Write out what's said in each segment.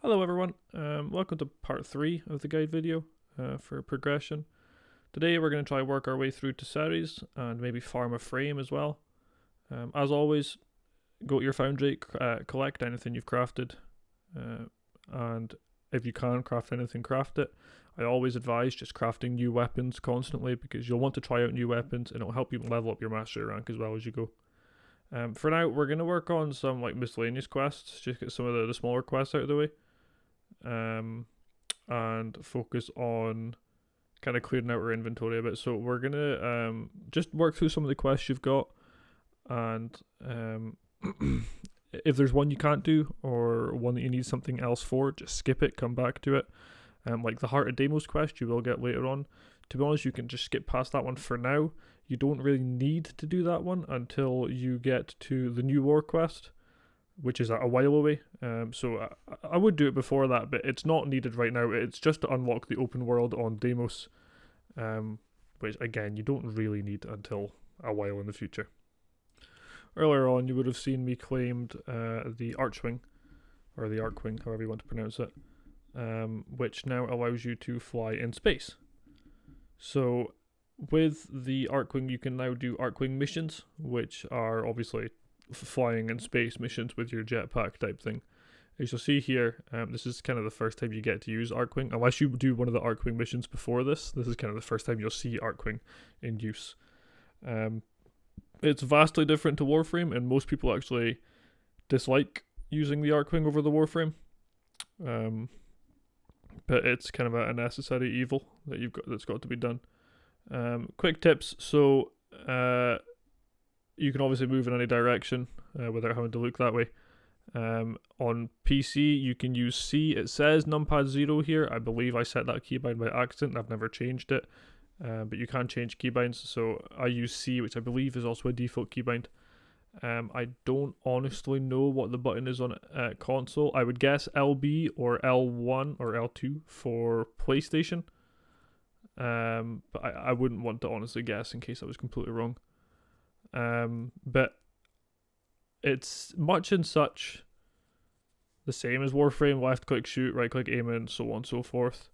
Hello everyone, welcome to part 3 of the guide video for progression. Today we're going to try work our way through to series and maybe farm a frame as well. As always, go to your foundry, collect anything you've crafted, and if you can craft anything, craft it. I always advise just crafting new weapons constantly because you'll want to try out new weapons and it'll help you level up your mastery rank as well as you go. For now, we're going to work on some like miscellaneous quests, just get some of the smaller quests out of the way. And focus on kind of clearing out our inventory a bit. So we're gonna just work through some of the quests you've got, and if there's one you can't do or one that you need something else for, just skip it, come back to it. Like the Heart of Deimos quest you will get later on. To be honest, you can just skip past that one for now. You don't really need to do that one until you get to the new war quest, which is a while away. So I would do it before that, but it's not needed right now. It's just to unlock the open world on Deimos, which again you don't really need until a while in the future. Earlier on, you would have seen me claimed the Archwing, or the Archwing, however you want to pronounce it, which now allows you to fly in space. So with the Archwing, you can now do Archwing missions, which are obviously flying in space missions with your jetpack type thing. As you'll see here, this is kind of the first time you get to use Archwing. Unless you do one of the Archwing missions before this is kind of the first time you'll see Archwing in use. It's vastly different to Warframe, and most people actually dislike using the Archwing over the Warframe. But it's kind of a necessary evil that's got to be done. Quick tips. So you can obviously move in any direction without having to look that way. On PC, you can use C. It says numpad 0 here. I believe I set that keybind by accident. I've never changed it. But you can change keybinds. So I use C, which I believe is also a default keybind. I don't honestly know what the button is on console. I would guess LB or L1 or L2 for PlayStation. But I wouldn't want to honestly guess in case I was completely wrong. But it's much and such the same as Warframe. Left click shoot, right click aim, and so on and so forth.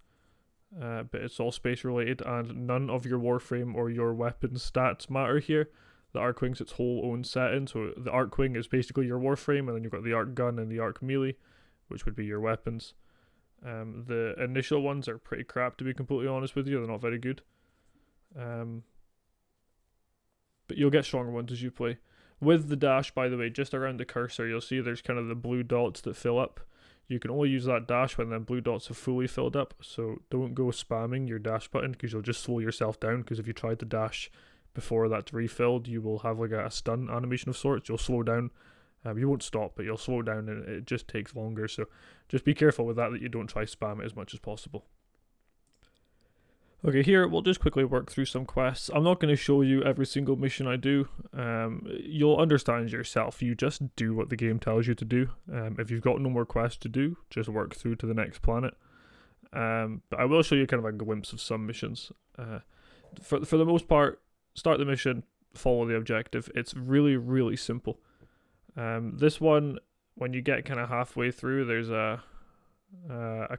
But it's all space related, and none of your Warframe or your weapon stats matter here. The Archwing's its whole own setting. So the Archwing is basically your Warframe, and then you've got the Arc Gun and the Arc Melee, which would be your weapons. The initial ones are pretty crap, to be completely honest with you. They're not very good. But you'll get stronger ones as you play. With the dash, by the way, just around the cursor, you'll see there's kind of the blue dots that fill up. You can only use that dash when them blue dots have fully filled up. So don't go spamming your dash button because you'll just slow yourself down. Because if you try to dash before that's refilled, you will have like a stun animation of sorts. You'll slow down. You won't stop, but you'll slow down and it just takes longer. So just be careful with that you don't try spam it as much as possible. Okay, here we'll just quickly work through some quests. I'm not going to show you every single mission I do. You'll understand yourself. You just do what the game tells you to do. If you've got no more quests to do, just work through to the next planet. But I will show you kind of a glimpse of some missions. For the most part, start the mission, follow the objective. It's really, really simple. This one, when you get kind of halfway through, there's a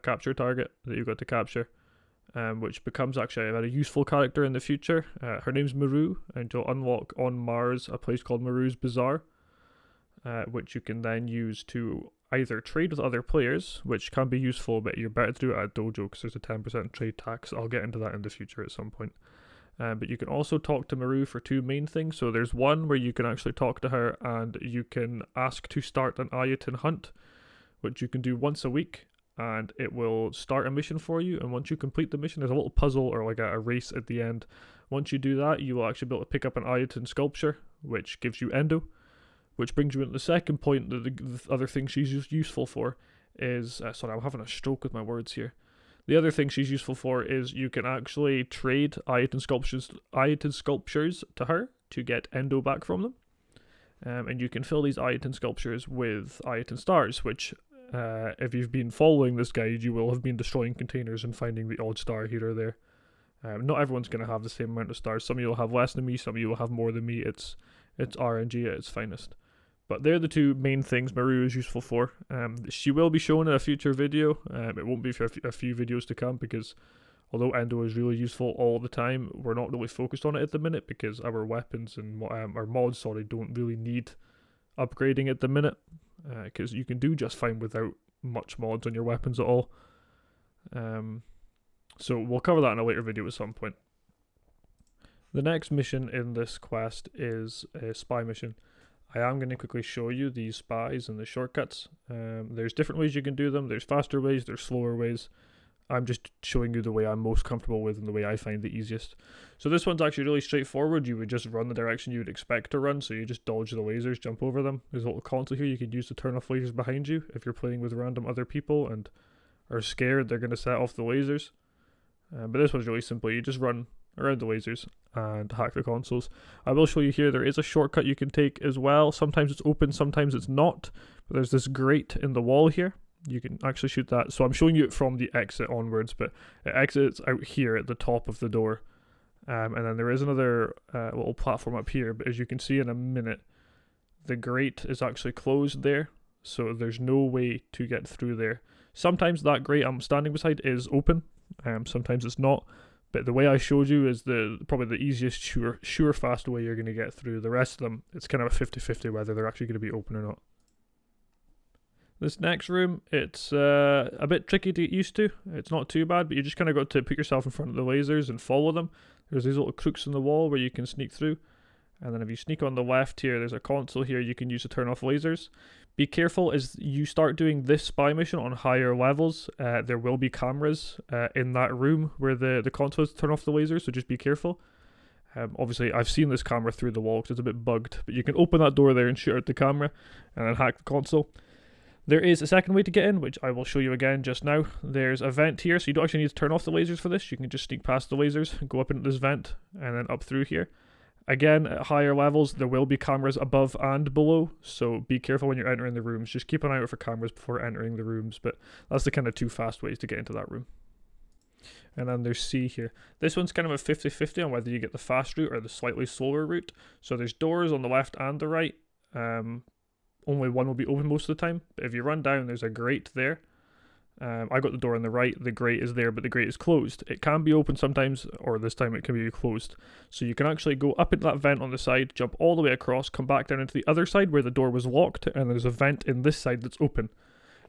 capture target that you've got to capture. Which becomes actually a very useful character in the future. Her name's Maru, and you'll unlock on Mars a place called Maru's Bazaar, which you can then use to either trade with other players, which can be useful, but you're better to do it at a dojo because there's a 10% trade tax. I'll get into that in the future at some point. But you can also talk to Maru for two main things. So there's one where you can actually talk to her and you can ask to start an Ayatin hunt, which you can do once a week. And it will start a mission for you, and once you complete the mission, there's a little puzzle or like a race at the end. Once you do that, you will actually be able to pick up an Ayatin sculpture, which gives you endo, which brings you into the second point. The other thing she's useful for is sorry, I'm having a stroke with my words here. The other thing she's useful for is you can actually trade Ayatin sculptures to her to get endo back from them, and you can fill these Ayatin sculptures with Ayatin stars, which if you've been following this guide, you will have been destroying containers and finding the odd star here or there. Not everyone's going to have the same amount of stars. Some of you will have less than me, some of you will have more than me. It's RNG at its finest. But they're the two main things Maru is useful for. She will be shown in a future video. It won't be for a few videos to come, because although Endo is really useful all the time, we're not really focused on it at the minute because our weapons and our mods, don't really need upgrading at the minute, because you can do just fine without much mods on your weapons at all. So we'll cover that in a later video at some point. The next mission in this quest is a spy mission. I am going to quickly show you these spies and the shortcuts. There's different ways you can do them. There's faster ways, there's slower ways. I'm just showing you the way I'm most comfortable with and the way I find the easiest. So this one's actually really straightforward. You would just run the direction you would expect to run. So you just dodge the lasers, jump over them. There's a little console here you can use to turn off lasers behind you if you're playing with random other people and are scared they're going to set off the lasers. But this one's really simple. You just run around the lasers and hack the consoles. I will show you here there is a shortcut you can take as well. Sometimes it's open, sometimes it's not. But there's this grate in the wall here. You can actually shoot that. So I'm showing you it from the exit onwards, but it exits out here at the top of the door. And then there is another little platform up here, but as you can see in a minute, the grate is actually closed there. So there's no way to get through there. Sometimes that grate I'm standing beside is open. Sometimes it's not. But the way I showed you is probably the easiest, sure fast way you're going to get through. The rest of them, it's kind of a 50-50 whether they're actually going to be open or not. This next room, it's a bit tricky to get used to. It's not too bad, but you just kind of got to put yourself in front of the lasers and follow them. There's these little crooks in the wall where you can sneak through. And then if you sneak on the left here, there's a console here you can use to turn off lasers. Be careful as you start doing this spy mission on higher levels. There will be cameras in that room where the console is to turn off the lasers, so just be careful. Obviously, I've seen this camera through the wall because it's a bit bugged, but you can open that door there and shoot out the camera and then hack the console. There is a second way to get in, which I will show you again just now. There's a vent here, so you don't actually need to turn off the lasers for this. You can just sneak past the lasers, go up into this vent, and then up through here. Again, at higher levels, there will be cameras above and below, so be careful when you're entering the rooms. Just keep an eye out for cameras before entering the rooms, but that's the kind of two fast ways to get into that room. And then there's C here. This one's kind of a 50-50 on whether you get the fast route or the slightly slower route. So there's doors on the left and the right. Only one will be open most of the time, but if you run down, there's a grate there. I got the door on the right, the grate is there, but the grate is closed. It can be open sometimes, or this time it can be closed. So you can actually go up into that vent on the side, jump all the way across, come back down into the other side where the door was locked, and there's a vent in this side that's open.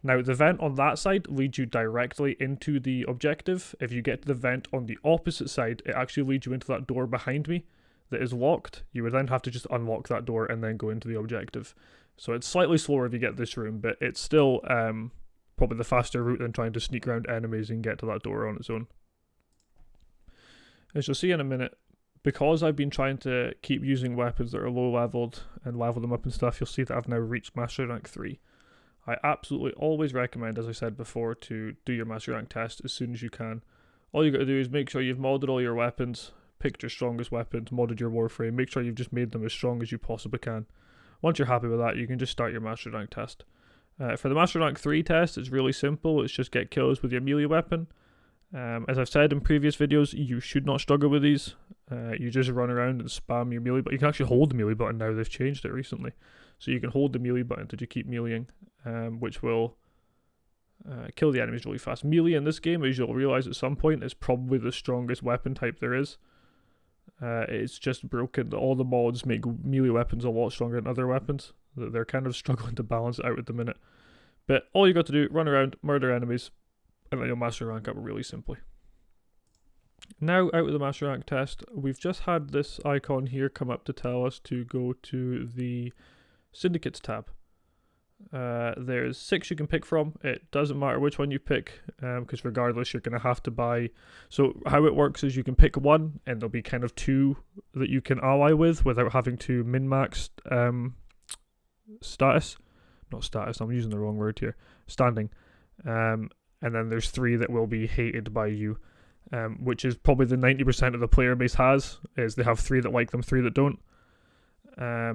Now, the vent on that side leads you directly into the objective. If you get to the vent on the opposite side, it actually leads you into that door behind me that is locked. You would then have to just unlock that door and then go into the objective. So it's slightly slower if you get this room, but it's still probably the faster route than trying to sneak around enemies and get to that door on its own. As you'll see in a minute, because I've been trying to keep using weapons that are low leveled and level them up and stuff, you'll see that I've now reached Master Rank 3. I absolutely always recommend, as I said before, to do your Master Rank test as soon as you can. All you got to do is make sure you've modded all your weapons, picked your strongest weapons, modded your Warframe, make sure you've just made them as strong as you possibly can. Once you're happy with that, you can just start your Master Rank test. For the Master Rank 3 test, it's really simple. It's just get kills with your melee weapon. As I've said in previous videos, you should not struggle with these. You just run around and spam your melee button. You can actually hold the melee button now. They've changed it recently. So you can hold the melee button to keep meleeing, which will kill the enemies really fast. Melee in this game, as you'll realise at some point, is probably the strongest weapon type there is. It's just broken. All the mods make melee weapons a lot stronger than other weapons. They're kind of struggling to balance it out at the minute. But all you got to do, run around, murder enemies, and then you'll master rank up really simply. Now out of the Master Rank test, we've just had this icon here come up to tell us to go to the Syndicates tab. There's 6 you can pick from. It doesn't matter which one you pick, because regardless you're going to have to buy. So how it works is you can pick one and there'll be kind of 2 that you can ally with without having to min-max status. Not status, I'm using the wrong word here. Standing. And then there's 3 that will be hated by you, which is probably the 90% of the player base has, is they have 3 that like them, 3 that don't.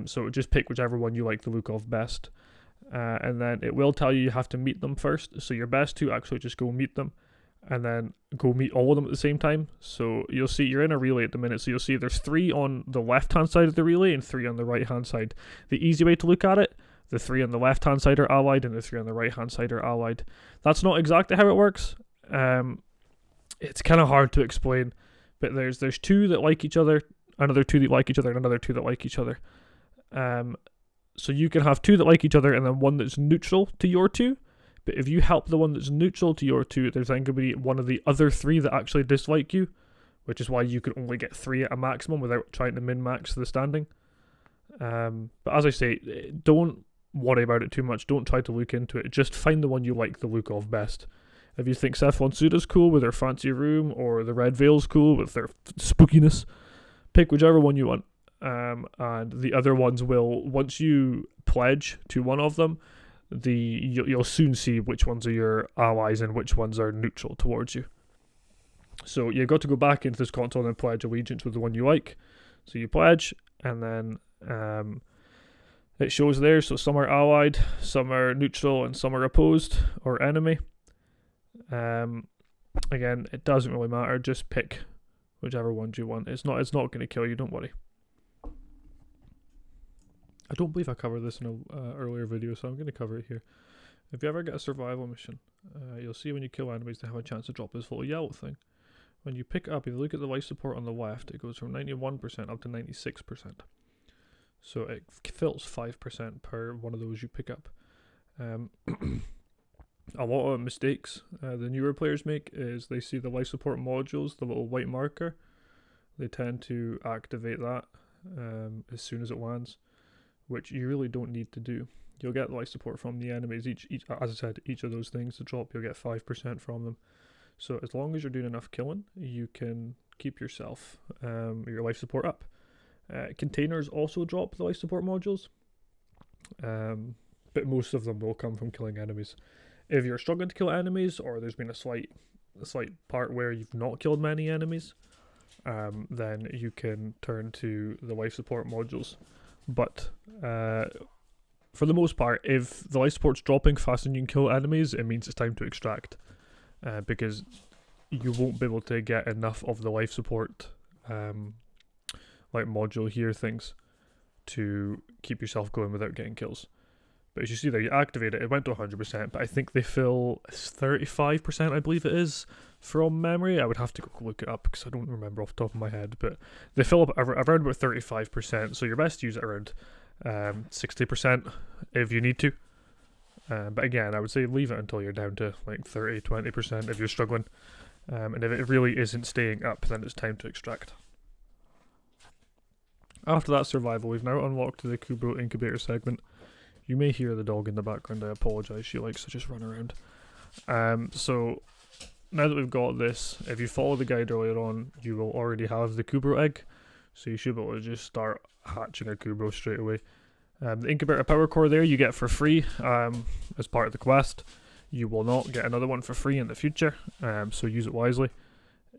So just pick whichever one you like the look of best. And then it will tell you have to meet them first. So your best to actually just go meet them and then go meet all of them at the same time. So you'll see you're in a relay at the minute. So you'll see there's 3 on the left hand side of the relay and 3 on the right hand side. The easy way to look at it, the 3 on the left hand side are allied and the 3 on the right hand side are allied. That's not exactly how it works. It's kind of hard to explain, but there's 2 that like each other, another 2 that like each other, and another 2 that like each other. So you can have 2 that like each other and then 1 that's neutral to your 2. But if you help the one that's neutral to your 2, there's then going to be one of the other 3 that actually dislike you, which is why you can only get 3 at a maximum without trying to min-max the standing. But as I say, don't worry about it too much. Don't try to look into it. Just find the one you like the look of best. If you think Cephalon Suda's cool with their fancy room, or the Red Veil's cool with their spookiness, pick whichever one you want. And the other ones will, once you pledge to one of them, you'll soon see which ones are your allies and which ones are neutral towards you. So you've got to go back into this console and pledge allegiance with the one you like. So you pledge, and then it shows there. So some are allied, some are neutral, and some are opposed or enemy. Again, it doesn't really matter. Just pick whichever ones you want. It's not going to kill you. Don't worry. I don't believe I covered this in an earlier video, so I'm going to cover it here. If you ever get a survival mission, you'll see when you kill enemies, they have a chance to drop this little yellow thing. When you pick up, if you look at the life support on the left, it goes from 91% up to 96%. So it fills 5% per one of those you pick up. A lot of mistakes the newer players make is they see the life support modules, the little white marker. They tend to activate that as soon as it lands, which you really don't need to do. You'll get life support from the enemies. Each, as I said, each of those things to drop, you'll get 5% from them. So as long as you're doing enough killing, you can keep yourself your life support up. Containers also drop the life support modules, but most of them will come from killing enemies. If you're struggling to kill enemies, or there's been a slight part where you've not killed many enemies, then you can turn to the life support modules. But for the most part, if the life support's dropping faster than you can kill enemies, it means it's time to extract, because you won't be able to get enough of the life support like module here things to keep yourself going without getting kills. But as you see there, you activate it, it went to 100%, but I think they fill 35%, I believe it is, from memory. I would have to go look it up because I don't remember off the top of my head, but they fill up around about 35%, so you're best to use it around 60% if you need to. But again, I would say leave it until you're down to like 30-20% if you're struggling. And if it really isn't staying up, then it's time to extract. After that survival, we've now unlocked the Kubro incubator segment. You may hear the dog in the background, I apologise, she likes to just run around. So now that we've got this, if you follow the guide earlier on, you will already have the Kubro egg, so you should be able to just start hatching a Kubro straight away. The incubator power core there you get for free as part of the quest. You will not get another one for free in the future, so use it wisely.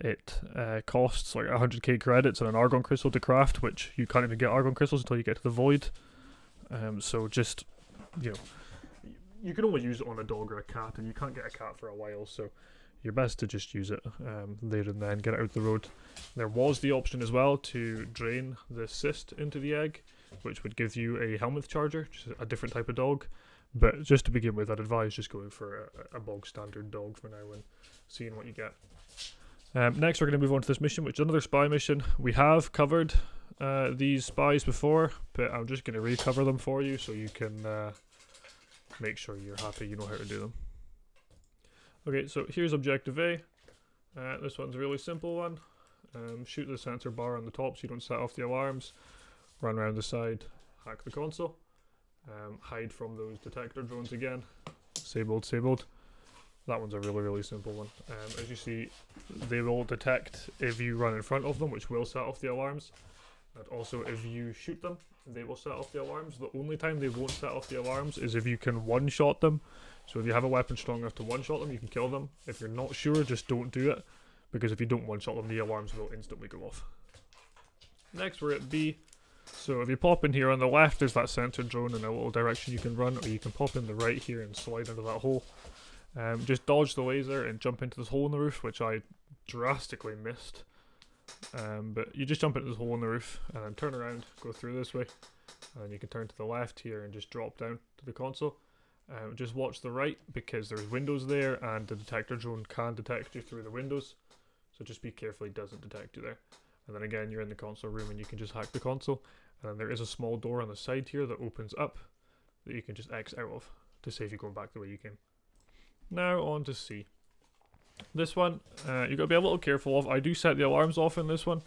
It costs like 100k credits and an argon crystal to craft, which you can't even get argon crystals until you get to the void. So just, you know, you can only use it on a dog or a cat, and you can't get a cat for a while, so you're best to just use it there and then, get it out the road. There was the option as well to drain the cyst into the egg, which would give you a Helmuth charger, just a different type of dog. But just to begin with, I'd advise just going for a bog standard dog for now and seeing what you get. Next we're going to move on to this mission, which is another spy mission. We have covered these spies before, but I'm just going to recover them for you so you can make sure you're happy you know how to do them. Okay, so here's objective A. This one's a really simple one. Shoot the sensor bar on the top so you don't set off the alarms. Run around the side, hack the console. Hide from those detector drones again. Disabled. That one's a really simple one. As you see, they will detect if you run in front of them, which will set off the alarms. And also if you shoot them, they will set off the alarms. The only time they won't set off the alarms is if you can one-shot them. So if you have a weapon strong enough to one-shot them, you can kill them. If you're not sure, just don't do it, because if you don't one-shot them, the alarms will instantly go off. Next we're at B. So if you pop in here on the left, there's that sensor drone in a little direction you can run, or you can pop in the right here and slide into that hole. Just dodge the laser and jump into this hole in the roof, which I drastically missed. But you just jump into this hole in the roof and then turn around, go through this way. And you can turn to the left here and just drop down to the console. Just watch the right because there's windows there and the detector drone can detect you through the windows. So just be careful he doesn't detect you there. And then again, you're in the console room and you can just hack the console. And then there is a small door on the side here that opens up that you can just X out of to save you going back the way you came. Now on to C. This one, you've got to be a little careful of. I do set the alarms off in this one.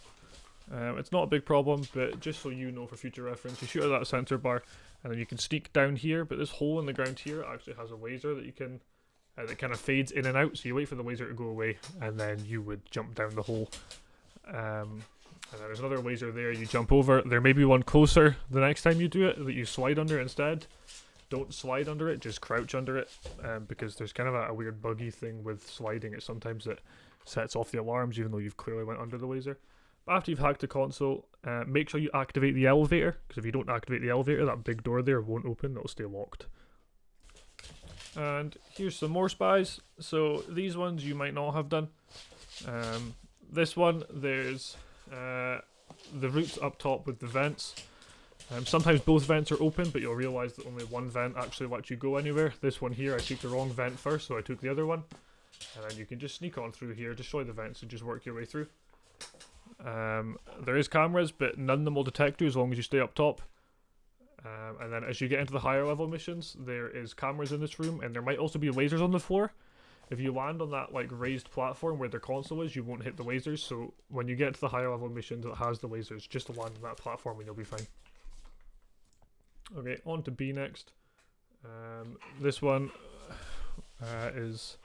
It's not a big problem, but just so you know for future reference, you shoot at that sensor bar and then you can sneak down here, but this hole in the ground here actually has a laser that you can, that kind of fades in and out, so you wait for the laser to go away and then you would jump down the hole. And then there's another laser there, you jump over. There may be one closer the next time you do it that you slide under instead. Don't slide under it, just crouch under it, because there's kind of a weird buggy thing with sliding. It sometimes it sets off the alarms even though you've clearly went under the laser. After you've hacked the console, make sure you activate the elevator, because if you don't activate the elevator, that big door there won't open, it'll stay locked. And here's some more spies. So these ones you might not have done. This one, there's the routes up top with the vents. Sometimes both vents are open, but you'll realise that only one vent actually lets you go anywhere. This one here, I took the wrong vent first, so I took the other one. And then you can just sneak on through here, destroy the vents and just work your way through. There is cameras, but none of them will detect you as long as you stay up top. And then as you get into the higher level missions, there is cameras in this room, and there might also be lasers on the floor. If you land on that like raised platform where the console is, you won't hit the lasers. So when you get to the higher level missions that has the lasers, just land on that platform and you'll be fine. Okay, on to B next. This one is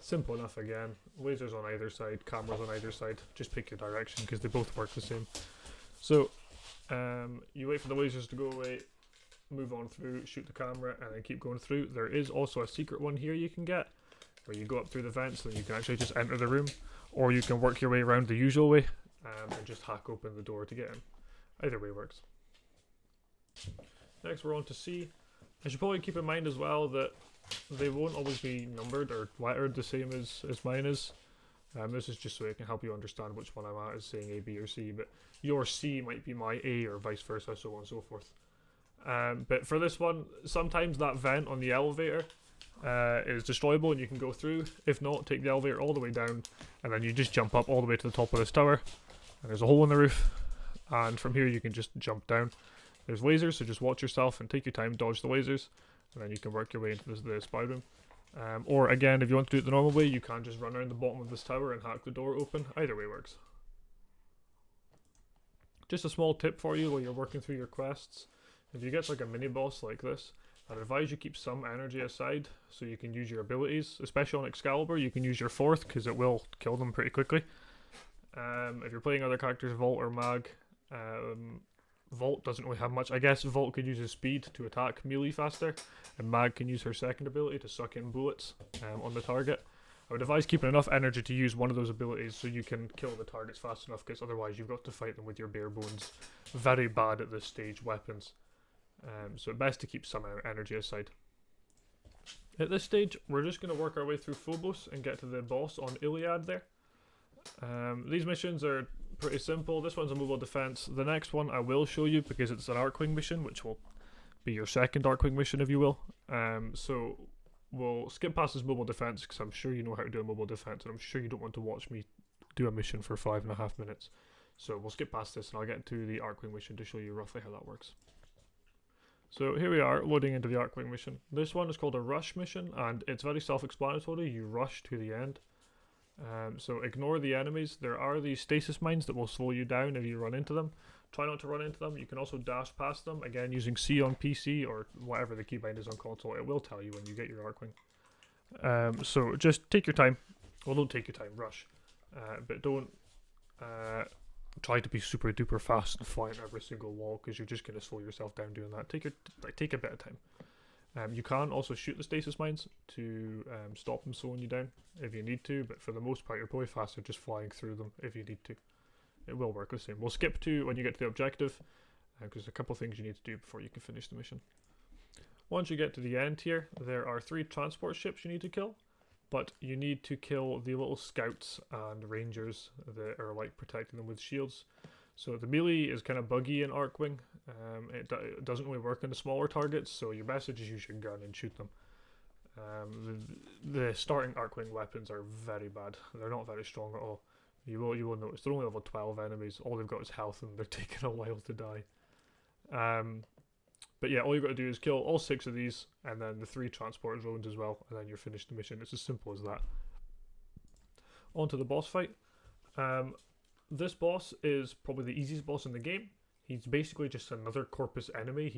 simple enough again. Lasers on either side, cameras on either side. Just pick your direction because they both work the same. So you wait for the lasers to go away, move on through, shoot the camera, and then keep going through. There is also a secret one here you can get, where you go up through the vents and you can actually just enter the room, or you can work your way around the usual way and just hack open the door to get in. Either way works. Next we're on to C. I should probably keep in mind as well that they won't always be numbered or lettered the same as mine is. This is just so I can help you understand which one I'm at as saying A, B or C, but your C might be my A or vice versa, so on and so forth. But for this one, sometimes that vent on the elevator is destroyable and you can go through. If not, take the elevator all the way down and then you just jump up all the way to the top of this tower and there's a hole in the roof, and from here you can just jump down. There's lasers, so just watch yourself and take your time, dodge the lasers, and then you can work your way into the spy room. Or again, if you want to do it the normal way, you can just run around the bottom of this tower and hack the door open. Either way works. Just a small tip for you while you're working through your quests. If you get like a mini boss like this, I'd advise you keep some energy aside so you can use your abilities. Especially on Excalibur, you can use your fourth because it will kill them pretty quickly. If you're playing other characters, Vault or Mag, Vault doesn't really have much. I guess Vault could use his speed to attack melee faster, and Mag can use her second ability to suck in bullets on the target. I would advise keeping enough energy to use one of those abilities so you can kill the targets fast enough, because otherwise you've got to fight them with your bare bones. Very bad at this stage weapons. So best to keep some energy aside. At this stage, we're just going to work our way through Phobos and get to the boss on Iliad there. These missions are pretty simple. This one's a mobile defense. The next one I will show you because it's an Arcwing mission, which will be your second Arcwing mission if you will. So we'll skip past this mobile defense because I'm sure you know how to do a mobile defense and I'm sure you don't want to watch me do a mission for 5.5 minutes. So we'll skip past this and I'll get to the Arcwing mission to show you roughly how that works. So here we are loading into the Arcwing mission. This one is called a rush mission and it's very self-explanatory. You rush to the end. So ignore the enemies. There are these stasis mines that will slow you down if you run into them. Try not to run into them. You can also dash past them, again using C on PC or whatever the keybind is on console. It will tell you when you get your Arcwing. So just take your time. Well, don't take your time, rush. But don't try to be super duper fast and fly in every single wall because you're just going to slow yourself down doing that. Take a bit of time. You can also shoot the stasis mines to stop them slowing you down if you need to, but for the most part you're probably faster just flying through them if you need to. It will work the same. We'll skip to when you get to the objective because there's a couple things you need to do before you can finish the mission. Once you get to the end here, there are 3 transport ships you need to kill, but you need to kill the little scouts and rangers that are like protecting them with shields. So the melee is kind of buggy in Arcwing. It doesn't really work in the smaller targets, so your best is just use your gun and shoot them. The starting Arcwing weapons are very bad. They're not very strong at all. You will notice they're only level 12 enemies. All they've got is health, and they're taking a while to die. But yeah, all you've got to do is kill all 6 of these, and then the 3 transport drones as well, and then you're finished the mission. It's as simple as that. On to the boss fight. This boss is probably the easiest boss in the game. He's basically just another Corpus enemy.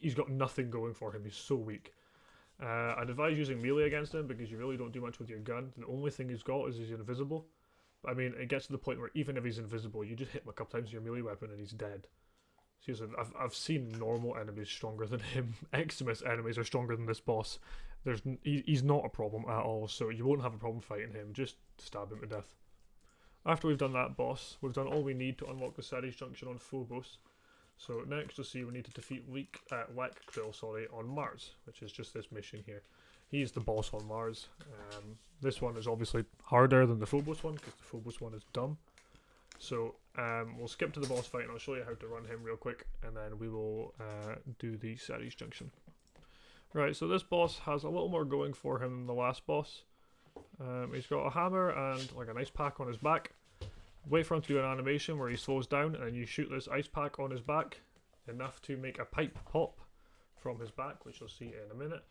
He's got nothing going for him. He's so weak. I'd advise using melee against him because you really don't do much with your gun. The only thing he's got is he's invisible. I mean, it gets to the point where even if he's invisible, you just hit him a couple times with your melee weapon and he's dead. Seriously, I've seen normal enemies stronger than him. Eximus enemies are stronger than this boss. He's not a problem at all, so you won't have a problem fighting him. Just stab him to death. After we've done that boss, we've done all we need to unlock the Ceres Junction on Phobos. So next you'll see we need to defeat Krill on Mars, which is just this mission here. He's the boss on Mars. This one is obviously harder than the Phobos one, because the Phobos one is dumb. So we'll skip to the boss fight and I'll show you how to run him real quick, and then we will do the Ceres Junction. Right, so this boss has a little more going for him than the last boss. He's got a hammer and like an ice pack on his back. Wait for him to do an animation where he slows down, and then you shoot this ice pack on his back enough to make a pipe pop from his back, which you'll see in a minute.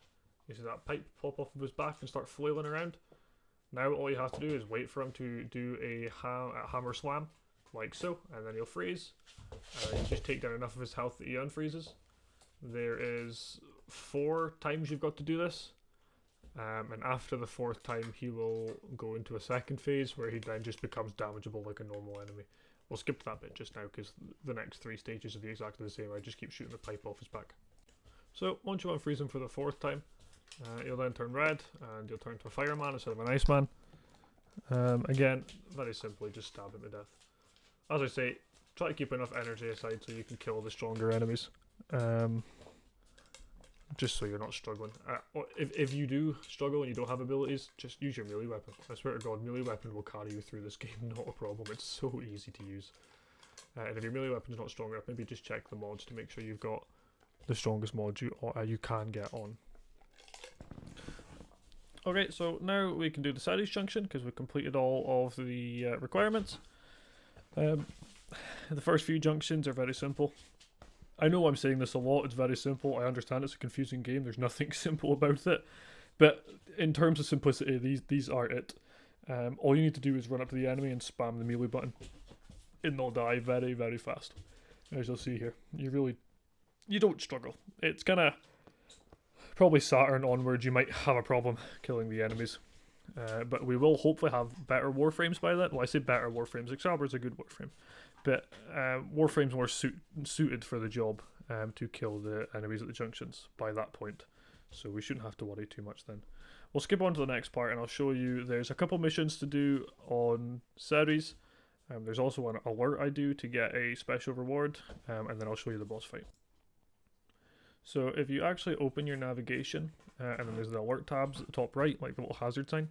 You see that pipe pop off of his back and start flailing around. Now all you have to do is wait for him to do a hammer slam, like so, and then he'll freeze. And then you just take down enough of his health that he unfreezes. There is 4 times you've got to do this. And after the 4th time he will go into a second phase where he then just becomes damageable like a normal enemy. We'll skip that bit just now because the next 3 stages are exactly the same. I just keep shooting the pipe off his back. So once you unfreeze him for the 4th time, he'll then turn red and he'll turn to a fireman instead of an iceman. Again, very simply just stab him to death. As I say, try to keep enough energy aside so you can kill the stronger enemies. Just so you're not struggling. If you do struggle and you don't have abilities, just use your melee weapon. I swear to God, melee weapon will carry you through this game, not a problem. It's so easy to use. And if your melee weapon is not strong enough, maybe just check the mods to make sure you've got the strongest mod you can get on. Okay, so now we can do the Ceres Junction because we've completed all of the requirements. The first few junctions are very simple. I know I'm saying this a lot, it's very simple. I understand it's a confusing game, there's nothing simple about it. But in terms of simplicity, these are it. All you need to do is run up to the enemy and spam the melee button. And they'll die very, very fast. As you'll see here. You don't struggle. It's kind of probably Saturn onwards you might have a problem killing the enemies. But we will hopefully have better Warframes by then. Well, I say better Warframes. Excalibur's a good Warframe. But Warframe's more suited for the job to kill the enemies at the junctions by that point. So we shouldn't have to worry too much then. We'll skip on to the next part and I'll show you there's a couple missions to do on Ceres. There's also an alert I do to get a special reward, and then I'll show you the boss fight. So if you actually open your navigation, and then there's the alert tabs at the top right, like the little hazard sign.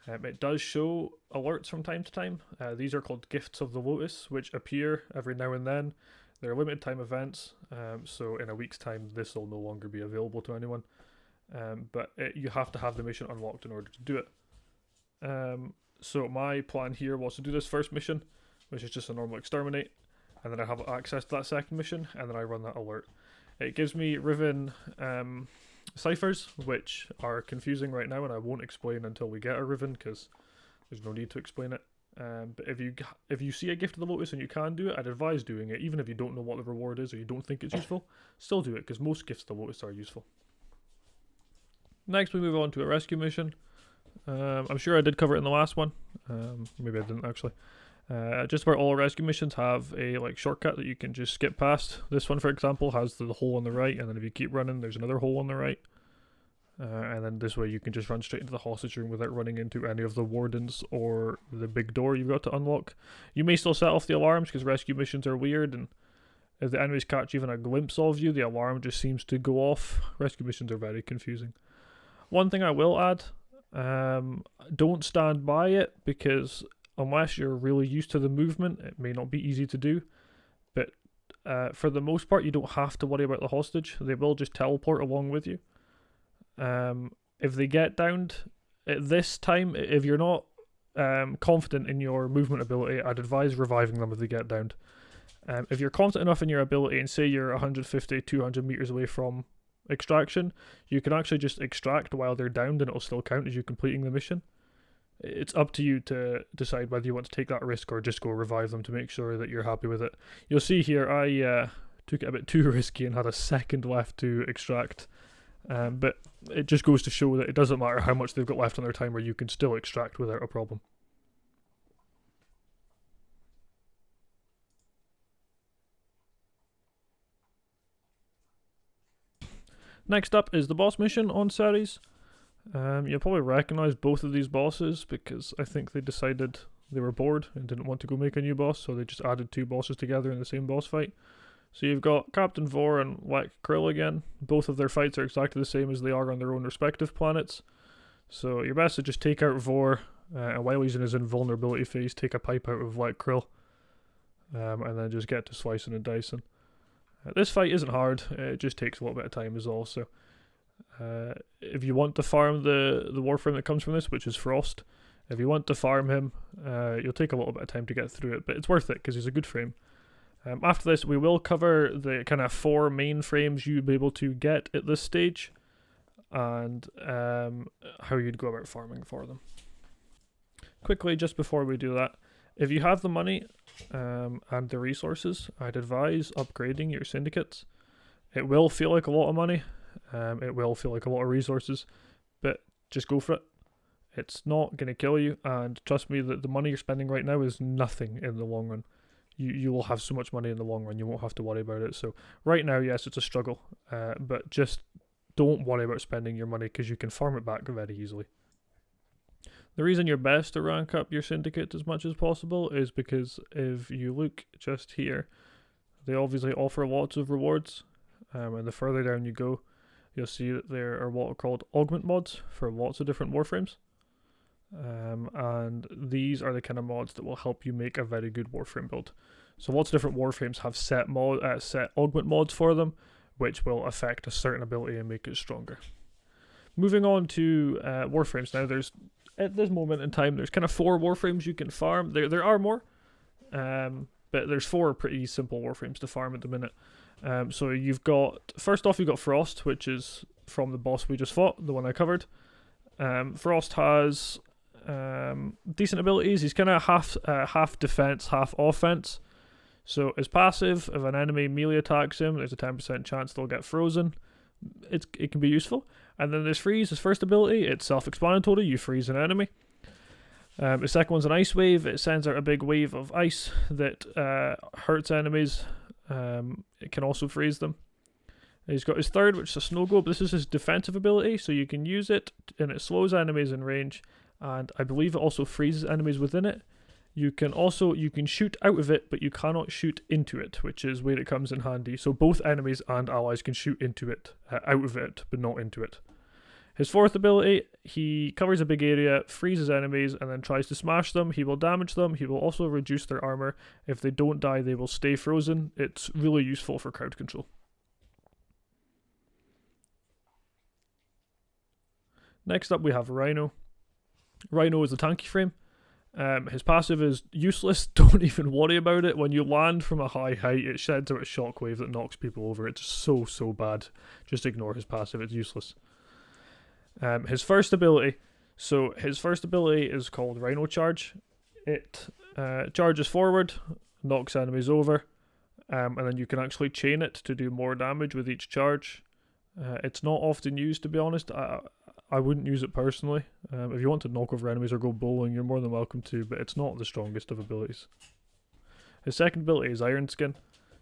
It does show alerts from time to time. These are called Gifts of the Lotus, which appear every now and then. They're limited time events, so in a week's time this will no longer be available to anyone. But you have to have the mission unlocked in order to do it. So my plan here was to do this first mission, which is just a normal exterminate, and then I have access to that second mission, and then I run that alert. It gives me Riven ciphers, which are confusing right now, and I won't explain until we get a Riven, because there's no need to explain it. But if you see a Gift of the Lotus and you can do it, I'd advise doing it, even if you don't know what the reward is or you don't think it's useful. Still do it, because most Gifts of the Lotus are useful. Next we move on to a rescue mission. I'm sure I did cover it in the last one. Maybe I didn't actually. Just about all rescue missions have a shortcut that you can just skip past. This one, for example, has the hole on the right, and then if you keep running, there's another hole on the right. And then this way you can just run straight into the hostage room without running into any of the wardens or the big door you've got to unlock. You may still set off the alarms because rescue missions are weird, and if the enemies catch even a glimpse of you, the alarm just seems to go off. Rescue missions are very confusing. One thing I will add, don't stand by it, because unless you're really used to the movement, it may not be easy to do. But for the most part, you don't have to worry about the hostage. They will just teleport along with you. If they get downed at this time, if you're not confident in your movement ability, I'd advise reviving them if they get downed. If you're confident enough in your ability, and say you're 150, 200 meters away from extraction, you can actually just extract while they're downed and it'll still count as you completing the mission. It's up to you to decide whether you want to take that risk or just go revive them to make sure that you're happy with it. You'll see here I took it a bit too risky and had a second left to extract. But it just goes to show that it doesn't matter how much they've got left on their timer, you can still extract without a problem. Next up is the boss mission on Ceres. You'll probably recognise both of these bosses because I think they decided they were bored and didn't want to go make a new boss, so they just added two bosses together in the same boss fight. So you've got Captain Vor and Whack Krill again. Both of their fights are exactly the same as they are on their own respective planets. So your best is just take out Vor, and while he's in his invulnerability phase, take a pipe out of Whack Krill. And then just get to slicing and dicing. This fight isn't hard, it just takes a little bit of time is all. So if you want to farm the Warframe that comes from this, which is Frost, if you want to farm him, you'll take a little bit of time to get through it, but it's worth it because he's a good frame. After this, we will cover the kind of 4 main frames you'd be able to get at this stage, and how you'd go about farming for them. Quickly, just before we do that, if you have the money and the resources, I'd advise upgrading your syndicates. It will feel like a lot of money, it will feel like a lot of resources, but just go for it. It's not going to kill you, and trust me that the money you're spending right now is nothing in the long run. You will have so much money in the long run, you won't have to worry about it. So right now, yes, it's a struggle, but just don't worry about spending your money because you can farm it back very easily. The reason you're best to rank up your syndicate as much as possible is because if you look just here, they obviously offer lots of rewards, and the further down you go, you'll see that there are what are called augment mods for lots of different warframes. And these are the kind of mods that will help you make a very good Warframe build. So lots of different Warframes have set augment mods for them, which will affect a certain ability and make it stronger. Moving on to Warframes now, at this moment in time, there's kind of 4 Warframes you can farm. There are more, but there's 4 pretty simple Warframes to farm at the minute. So first off, you've got Frost, which is from the boss we just fought, the one I covered. Frost has decent abilities. He's kind of half defense, half offense. So his passive, if an enemy melee attacks him, there's a 10% chance they'll get frozen. It can be useful. And then there's freeze, his first ability. It's self-explanatory. You freeze an enemy. The second one's an ice wave. It sends out a big wave of ice that hurts enemies. It can also freeze them. He's got his third, which is a snow globe. This is his defensive ability, so you can use it, and it slows enemies in range, and I believe it also freezes enemies within it. You can shoot out of it, but you cannot shoot into it, which is where it comes in handy. So both enemies and allies can shoot into it, out of it, but not into it. His fourth ability, he covers a big area, freezes enemies, and then tries to smash them. He will damage them. He will also reduce their armor. If they don't die, they will stay frozen. It's really useful for crowd control. Next up, we have Rhino. Rhino is a tanky frame. His passive is useless. Don't even worry about it. When you land from a high height, it sheds out a shockwave that knocks people over. It's so bad. Just ignore his passive. It's useless. His first ability. So his first ability is called Rhino Charge. It charges forward, knocks enemies over, and then you can actually chain it to do more damage with each charge. It's not often used, to be honest. I wouldn't use it personally. If you want to knock over enemies or go bowling, you're more than welcome to, but it's not the strongest of abilities. His second ability is Iron Skin.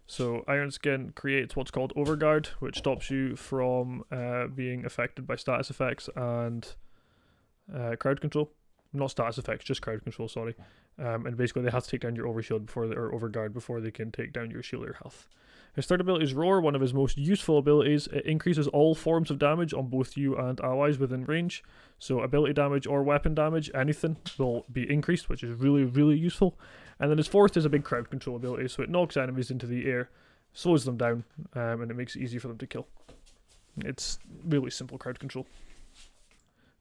So Iron Skin creates what's called Overguard, which stops you from being affected by status effects and crowd control. Not status effects, just crowd control, sorry. And basically they have to take down your overshield or overguard before they can take down your shield or health. His third ability is Roar, one of his most useful abilities. It increases all forms of damage on both you and allies within range. So ability damage or weapon damage, anything, will be increased, which is really, really useful. And then his fourth is a big crowd control ability, so it knocks enemies into the air, slows them down, and it makes it easy for them to kill. It's really simple crowd control.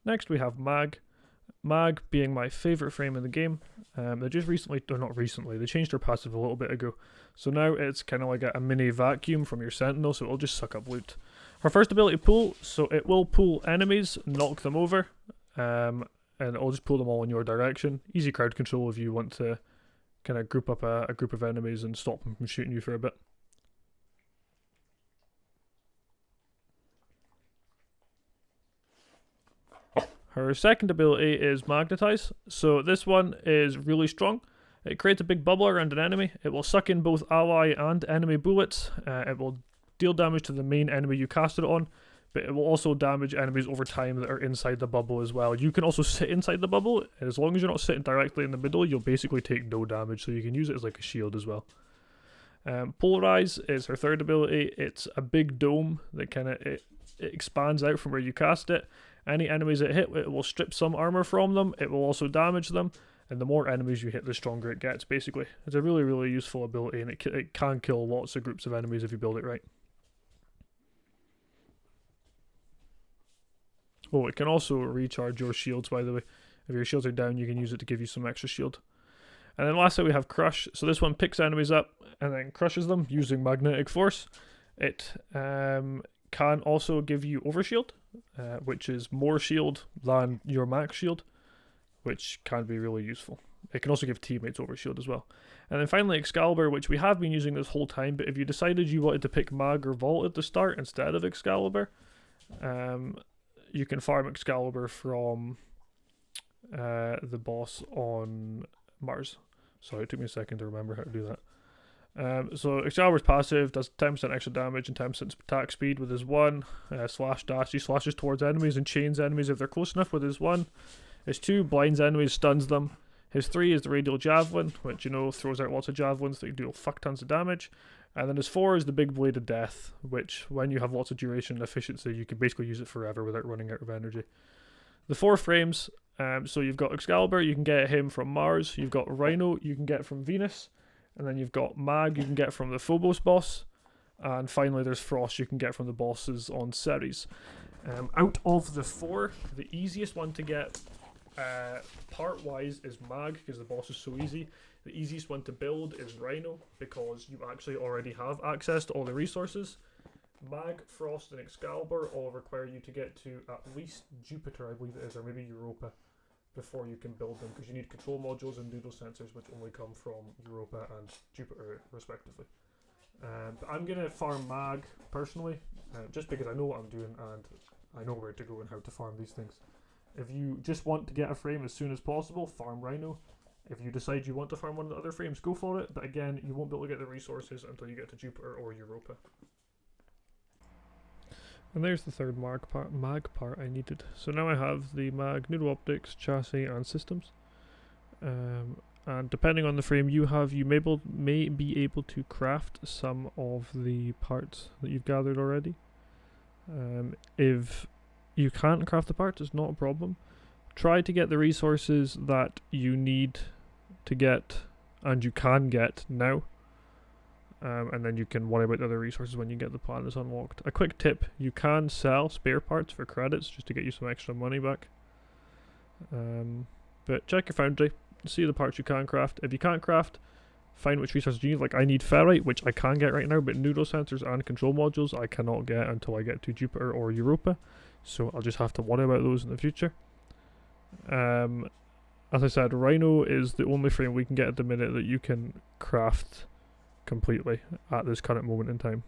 Next we have Mag. Mag being my favourite frame in the game. They just recently, or not recently, they changed their passive a little bit ago. So now it's kind of like a mini vacuum from your Sentinel, so it'll just suck up loot. Her first ability, Pull, so it will pull enemies, knock them over, and it'll just pull them all in your direction. Easy crowd control if you want to kind of group up a group of enemies and stop them from shooting you for a bit. Her second ability is Magnetize, so this one is really strong. It creates a big bubble around an enemy. It will suck in both ally and enemy bullets. It will deal damage to the main enemy you cast it on, but it will also damage enemies over time that are inside the bubble as well. You can also sit inside the bubble, and as long as you're not sitting directly in the middle, you'll basically take no damage, so you can use it as like a shield as well. Polarize is her third ability. It's a big dome that kind of it expands out from where you cast it. Any enemies it hit, it will strip some armor from them. It will also damage them, and the more enemies you hit, the stronger it gets, basically. It's a really, really useful ability, and it can kill lots of groups of enemies if you build it right. Oh, it can also recharge your shields, by the way. If your shields are down, you can use it to give you some extra shield. And then lastly, we have Crush. So this one picks enemies up and then crushes them using magnetic force. It can also give you Overshield, which is more shield than your max shield, which can be really useful. It can also give teammates Overshield as well. And then finally Excalibur, which we have been using this whole time, but if you decided you wanted to pick Mag or Vault at the start instead of Excalibur, you can farm Excalibur from the boss on Mars. Sorry, it took me a second to remember how to do that. So Excalibur's passive does 10% extra damage and 10% attack speed with his 1. Slash dash, he slashes towards enemies and chains enemies if they're close enough with his 1. His 2 blinds enemies, stuns them. His 3 is the Radial Javelin, which, you know, throws out lots of javelins that do fuck tons of damage. And then his 4 is the Big Blade of Death, which, when you have lots of duration and efficiency, you can basically use it forever without running out of energy. The 4 frames, so you've got Excalibur, you can get him from Mars. You've got Rhino, you can get from Venus. And then you've got Mag, you can get from the Phobos boss. And finally there's Frost, you can get from the bosses on Ceres. Out of the 4, the easiest one to get part-wise is Mag, because the boss is so easy. The easiest one to build is Rhino, because you actually already have access to all the resources. Mag, Frost, and Excalibur all require you to get to at least Jupiter, I believe it is, or maybe Europa, before you can build them, because you need control modules and noodle sensors, which only come from Europa and Jupiter respectively. But I'm going to farm Mag personally, just because I know what I'm doing and I know where to go and how to farm these things. If you just want to get a frame as soon as possible, farm Rhino. If you decide you want to farm one of the other frames, go for it, but again, you won't be able to get the resources until you get to Jupiter or Europa. And there's the third mag part I needed. So now I have the Mag, Noodle Optics, Chassis, and Systems. And depending on the frame you have, you may be able to craft some of the parts that you've gathered already. If you can't craft the parts, it's not a problem. Try to get the resources that you need to get, and you can get now. And then you can worry about the other resources when you get the planets unlocked. A quick tip, you can sell spare parts for credits just to get you some extra money back. But check your foundry, see the parts you can craft. If you can't craft, find which resources you need. Like I need ferrite, which I can get right now, but noodle sensors and control modules I cannot get until I get to Jupiter or Europa. So I'll just have to worry about those in the future. As I said, Rhino is the only frame we can get at the minute that you can craft completely at this current moment in time.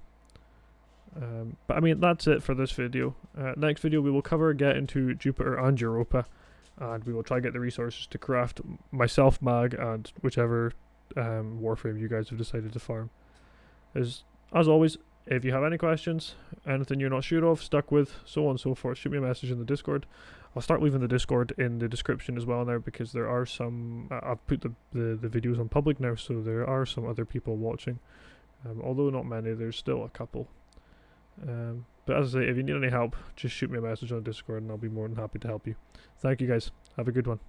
But I mean, that's it for this video. Next video we will cover getting to Jupiter and Europa, and we will try to get the resources to craft myself, Mag, and whichever Warframe you guys have decided to farm. As always, if you have any questions, anything you're not sure of, stuck with, so on and so forth, shoot me a message in the Discord. I'll start leaving the Discord in the description as well now, because there are some, I've put the videos on public now, so there are some other people watching. Although not many, there's still a couple. But as I say, if you need any help, just shoot me a message on Discord and I'll be more than happy to help you. Thank you guys. Have a good one.